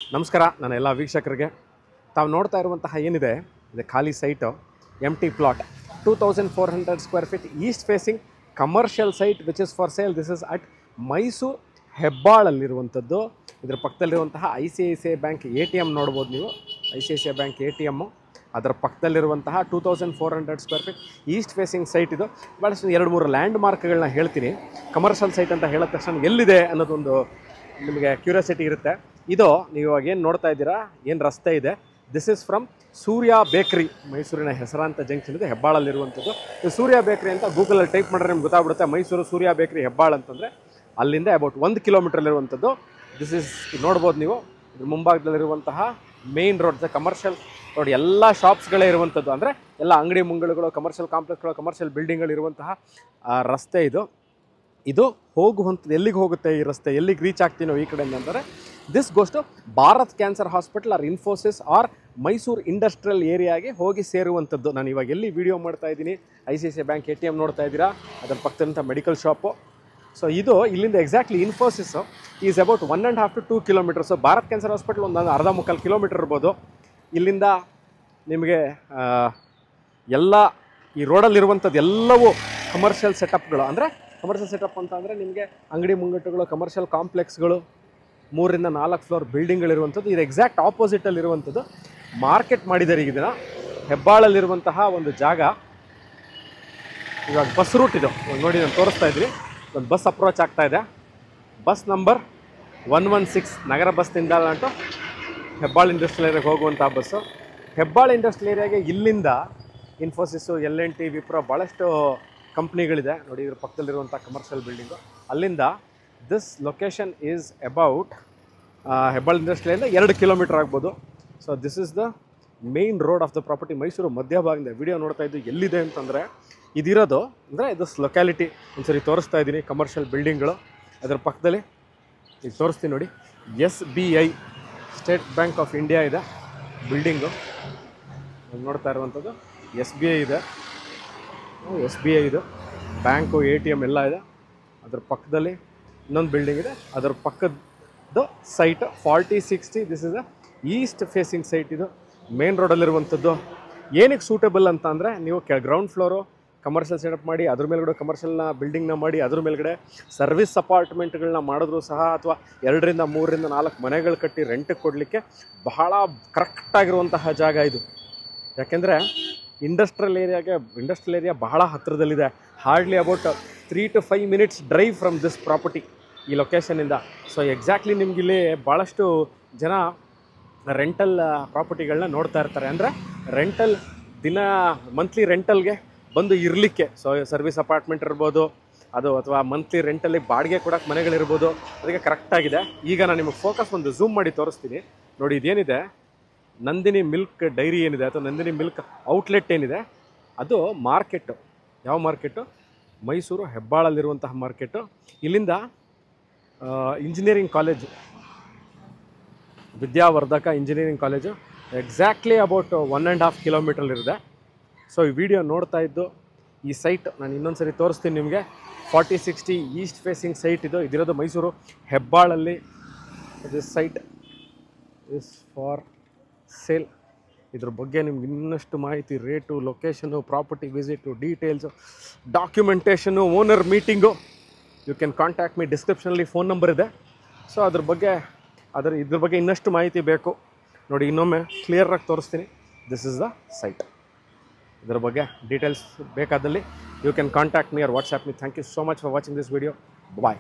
ನಮಸ್ಕಾರ ನನ್ನ ಎಲ್ಲ ವೀಕ್ಷಕರಿಗೆ. ತಾವು ನೋಡ್ತಾ ಇರುವಂತಹ ಏನಿದೆ ಇದು ಖಾಲಿ site, empty plot, 2400 square feet east facing commercial site which is for sale. This is at Mysuru ಹೆಬ್ಬಾಳಲ್ಲಿರುವಂಥದ್ದು. ಇದರ ಪಕ್ಕದಲ್ಲಿರುವಂತಹ ICICI ಬ್ಯಾಂಕ್ ATM ನೋಡ್ಬೋದು ನೀವು. ICICI ಬ್ಯಾಂಕ್ ATM ಅದರ ಪಕ್ಕದಲ್ಲಿರುವಂತಹ 2400 square feet east facing site. ಇದು ಭಾಳಷ್ಟು 2-3 ಲ್ಯಾಂಡ್ ಮಾರ್ಕ್ಗಳನ್ನ ಹೇಳ್ತೀನಿ. ಕಮರ್ಷಿಯಲ್ ಸೈಟ್ ಅಂತ ಹೇಳಿದ ತಕ್ಷಣ ಎಲ್ಲಿದೆ ಅನ್ನೋದೊಂದು ನಿಮಗೆ ಕ್ಯೂರಿಯಾಸಿಟಿ ಇರುತ್ತೆ. ಇದು ನೀವು ಇವಾಗ ಏನು ನೋಡ್ತಾ ಇದ್ದೀರಾ, ಏನು ರಸ್ತೆ ಇದೆ, ದಿಸ್ ಇಸ್ ಫ್ರಮ್ ಸೂರ್ಯ ಬೇಕ್ರಿ. ಮೈಸೂರಿನ ಹೆಸರಾಂತ ಜಂಕ್ಷನ್ ಇದೆ, ಹೆಬ್ಬಾಳಲ್ಲಿರುವಂಥದ್ದು. ಇದು ಸೂರ್ಯ ಬೇಕ್ರಿ ಅಂತ ಗೂಗಲಲ್ಲಿ ಟೈಪ್ ಮಾಡಿದ್ರೆ ನಿಮ್ಗೆ ಗೊತ್ತಾಗ್ಬಿಡುತ್ತೆ. ಮೈಸೂರು ಸೂರ್ಯ ಬೇಕ್ರಿ ಹೆಬ್ಬಾಳ ಅಂತಂದರೆ ಅಲ್ಲಿಂದ ಅಬೌಟ್ 1 ಕಿಲೋಮೀಟ್ರಲ್ಲಿರುವಂಥದ್ದು. ದಿಸ್ ಇಸ್ ನೋಡ್ಬೋದು ನೀವು. ಇದ್ರ ಮುಂಭಾಗದಲ್ಲಿರುವಂತಹ ಮೇನ್ ರೋಡ್, ಕಮರ್ಷಿಯಲ್ ರೋಡ್, ಎಲ್ಲ ಶಾಪ್ಸ್ಗಳೇ ಇರುವಂಥದ್ದು. ಅಂದರೆ ಎಲ್ಲ ಅಂಗಡಿ ಮುಂಗಳುಗಳು, ಕಮರ್ಷಿಯಲ್ ಕಾಂಪ್ಲೆಕ್ಸ್ಗಳು, ಕಮರ್ಷಿಯಲ್ ಬಿಲ್ಡಿಂಗ್ಗಳು ಇರುವಂತಹ ರಸ್ತೆ ಇದು. ಇದು ಹೋಗುವಂಥದ್ದು ಎಲ್ಲಿಗೆ ಹೋಗುತ್ತೆ ಈ ರಸ್ತೆ, ಎಲ್ಲಿಗೆ ರೀಚ್ ಆಗ್ತೀವಿ ನಾವು ಈ ಕಡೆಯಿಂದ ಅಂದರೆ this goes to Bharat cancer hospital or Infosys or Mysuru industrial ಏರಿಯಾಗೆ ಹೋಗಿ ಸೇರುವಂಥದ್ದು. ನಾನು ಇವಾಗ ಎಲ್ಲಿ ವಿಡಿಯೋ ಮಾಡ್ತಾ ಇದ್ದೀನಿ, ICICI ಬ್ಯಾಂಕ್ ATM ನೋಡ್ತಾ ಇದ್ದೀರಾ, ಅದರ ಪಕ್ಕದಂಥ ಮೆಡಿಕಲ್ ಶಾಪು. ಸೊ ಇದು ಇಲ್ಲಿಂದ exactly Infosys is about 1.5 to 2 kilometres. Bharat cancer hospital ಒಂದು 1/2-3 ಕಿಲೋಮೀಟರ್ ಇರ್ಬೋದು. ಇಲ್ಲಿಂದ ನಿಮಗೆ ಎಲ್ಲ ಈ ರೋಡಲ್ಲಿರುವಂಥದ್ದು ಎಲ್ಲವೂ ಕಮರ್ಷಿಯಲ್ ಸೆಟಪ್ಗಳು. ಅಂದರೆ ಕಮರ್ಷಿಯಲ್ ಸೆಟಪ್ ಅಂತ ಅಂದರೆ ನಿಮಗೆ ಅಂಗಡಿ ಮುಂಗಟ್ಟುಗಳು, ಕಮರ್ಷಿಯಲ್ ಕಾಂಪ್ಲೆಕ್ಸ್ಗಳು, 3-4 ಫ್ಲೋರ್ ಬಿಲ್ಡಿಂಗ್ಗಳಿರುವಂಥದ್ದು. ಇದು ಎಕ್ಸಾಕ್ಟ್ ಆಪೋಸಿಟಲ್ಲಿರುವಂಥದ್ದು. ಮಾರ್ಕೆಟ್ ಮಾಡಿದ್ದಾರೆ ಈಗ ಇದನ್ನು. ಹೆಬ್ಬಾಳಲ್ಲಿರುವಂತಹ ಒಂದು ಜಾಗ. ಇವಾಗ ಬಸ್ ರೂಟ್ ಇದು ನೋಡಿ, ನಾನು ತೋರಿಸ್ತಾ ಇದ್ದೀನಿ. ಒಂದು ಬಸ್ ಅಪ್ರೋಚ್ ಆಗ್ತಾ ಇದೆ. ಬಸ್ ನಂಬರ್ 116 ನಗರ ಬಸ್ ನಿಲ್ದಾಣ ಹೆಬ್ಬಾಳ ಇಂಡಸ್ಟ್ರಿಯಲ್ ಏರಿಯಾಗೆ ಹೋಗುವಂಥ ಬಸ್ಸು. ಹೆಬ್ಬಾಳ ಇಂಡಸ್ಟ್ರಿಯಲ್ ಏರಿಯಾಗೆ ಇಲ್ಲಿಂದ ಇನ್ಫೋಸಿಸ್ಸು, L&T, ವಿಪ್ರೋ ಭಾಳಷ್ಟು ಕಂಪ್ನಿಗಳಿದೆ ನೋಡಿ. ಇದ್ರ ಪಕ್ಕದಲ್ಲಿರುವಂಥ ಕಮರ್ಷಿಯಲ್ ಬಿಲ್ಡಿಂಗು. ಅಲ್ಲಿಂದ this location is about Hebbal ಇಂಡಸ್ಟ್ರಿಯಿಂದ 2 ಕಿಲೋಮೀಟರ್ ಆಗ್ಬೋದು. So this is the main road of the property. Mysuru ಮಧ್ಯಭಾಗದಿಂದ ವಿಡಿಯೋ ನೋಡ್ತಾ ಇದ್ದು ಎಲ್ಲಿದೆ ಅಂತಂದರೆ ಇದಿರೋದು ಅಂದರೆ ದಿಸ್ ಲೊಕ್ಯಾಲಿಟಿ ಒಂದ್ಸರಿ ತೋರಿಸ್ತಾ ಇದ್ದೀನಿ. ಕಮರ್ಷಿಯಲ್ ಬಿಲ್ಡಿಂಗ್ಗಳು ಅದರ ಪಕ್ಕದಲ್ಲಿ ಈಗ ತೋರಿಸ್ತೀನಿ ನೋಡಿ. SBI state bank of India ಇದೆ ಬಿಲ್ಡಿಂಗು ನೋಡ್ತಾ ಇರುವಂಥದ್ದು. SBI ಇದೆ, SBI ಇದು ಬ್ಯಾಂಕು, ATM ಎಲ್ಲ ಇದೆ. ಅದ್ರ ಪಕ್ಕದಲ್ಲಿ ಇನ್ನೊಂದು ಬಿಲ್ಡಿಂಗ್ ಇದೆ. ಅದರ ಪಕ್ಕದ site 4060. This is a East facing site. ಇದು ಮೇನ್ ರೋಡಲ್ಲಿರುವಂಥದ್ದು. ಏನಕ್ಕೆ ಸೂಟೇಬಲ್ ಅಂತ ಅಂದರೆ ನೀವು ಗ್ರೌಂಡ್ ಫ್ಲೋರು ಕಮರ್ಷಿಯಲ್ ಸೆಟಪ್ ಮಾಡಿ, ಅದ್ರ ಮೇಲ್ಗಡೆ ಕಮರ್ಷಿಯಲ್ನ ಬಿಲ್ಡಿಂಗ್ನ ಮಾಡಿ, ಅದ್ರ ಮೇಲ್ಗಡೆ ಸರ್ವಿಸ್ ಅಪಾರ್ಟ್ಮೆಂಟ್ಗಳನ್ನ ಮಾಡಿದ್ರು ಸಹ, ಅಥವಾ 2-3-4 ಮನೆಗಳು ಕಟ್ಟಿ ರೆಂಟಿಗೆ ಕೊಡಲಿಕ್ಕೆ ಬಹಳ ಕರೆಕ್ಟಾಗಿರುವಂತಹ ಜಾಗ ಇದು. ಯಾಕೆಂದರೆ ಇಂಡಸ್ಟ್ರಿಯಲ್ ಏರಿಯಾ ಬಹಳ ಹತ್ತಿರದಲ್ಲಿದೆ. Hardly about 3 to 5 minutes drive from this property ಈ ಲೊಕೇಶನಿಂದ. ಸೊ ಎಕ್ಸಾಕ್ಟ್ಲಿ ನಿಮಗಿಲ್ಲಿ ಭಾಳಷ್ಟು ಜನ ರೆಂಟಲ್ ಪ್ರಾಪರ್ಟಿಗಳನ್ನ ನೋಡ್ತಾ ಇರ್ತಾರೆ. ಅಂದರೆ ರೆಂಟಲ್ ಮಂತ್ಲಿ ರೆಂಟಲ್ಗೆ ಬಂದು ಇರಲಿಕ್ಕೆ. ಸೊ ಸರ್ವಿಸ್ ಅಪಾರ್ಟ್ಮೆಂಟ್ ಇರ್ಬೋದು ಅದು, ಅಥವಾ ಮಂತ್ಲಿ ರೆಂಟಲ್ಲಿ ಬಾಡಿಗೆ ಕೊಡೋಕ್ಕೆ ಮನೆಗಳಿರ್ಬೋದು. ಅದಕ್ಕೆ ಕರೆಕ್ಟಾಗಿದೆ. ಈಗ ನಾನು ನಿಮಗೆ ಫೋಕಸ್ ಒಂದು ಝೂಮ್ ಮಾಡಿ ತೋರಿಸ್ತೀನಿ ನೋಡಿ. ಇದೇನಿದೆ ನಂದಿನಿ ಮಿಲ್ಕ್ ಡೈರಿ ಏನಿದೆ, ಅಥವಾ ನಂದಿನಿ ಮಿಲ್ಕ್ ಔಟ್ಲೆಟ್ ಏನಿದೆ, ಅದು ಮಾರ್ಕೆಟು. ಯಾವ ಮಾರ್ಕೆಟು? ಮೈಸೂರು ಹೆಬ್ಬಾಳಲ್ಲಿರುವಂತಹ ಮಾರ್ಕೆಟು. ಇಲ್ಲಿಂದ engineering college, Vidyavardhaka engineering college exactly about 1.5 kilometre so ಈ ವಿಡಿಯೋ ನೋಡ್ತಾ ಇದ್ದು ಈ ಸೈಟ್ ನಾನು ಇನ್ನೊಂದು ಸರಿ ತೋರಿಸ್ತೀನಿ ನಿಮಗೆ. 4060 ಈಸ್ಟ್ ಫೇಸಿಂಗ್ ಸೈಟ್ ಇದು. ಇದಿರೋದು ಮೈಸೂರು ಹೆಬ್ಬಾಳಲ್ಲಿ. This site is for sale. ಇದ್ರ ಬಗ್ಗೆ ನಿಮ್ಗೆ ಇನ್ನಷ್ಟು ಮಾಹಿತಿ, rate, location, property visit, details, documentation, owner meeting, you can contact me. ಡಿಸ್ಕ್ರಿಪ್ಷನಲ್ಲಿ ಫೋನ್ ನಂಬರ್ ಇದೆ. ಸೊ ಇದ್ರ ಬಗ್ಗೆ ಇನ್ನಷ್ಟು ಮಾಹಿತಿ ಬೇಕು ನೋಡಿ, ಇನ್ನೊಮ್ಮೆ ಕ್ಲಿಯರಾಗಿ ತೋರಿಸ್ತೀನಿ. This is the site. ಇದರ ಬಗ್ಗೆ ಡೀಟೇಲ್ಸ್ ಬೇಕಾದಲ್ಲಿ you can contact me or WhatsApp me. Thank you so much for watching this video. Bye.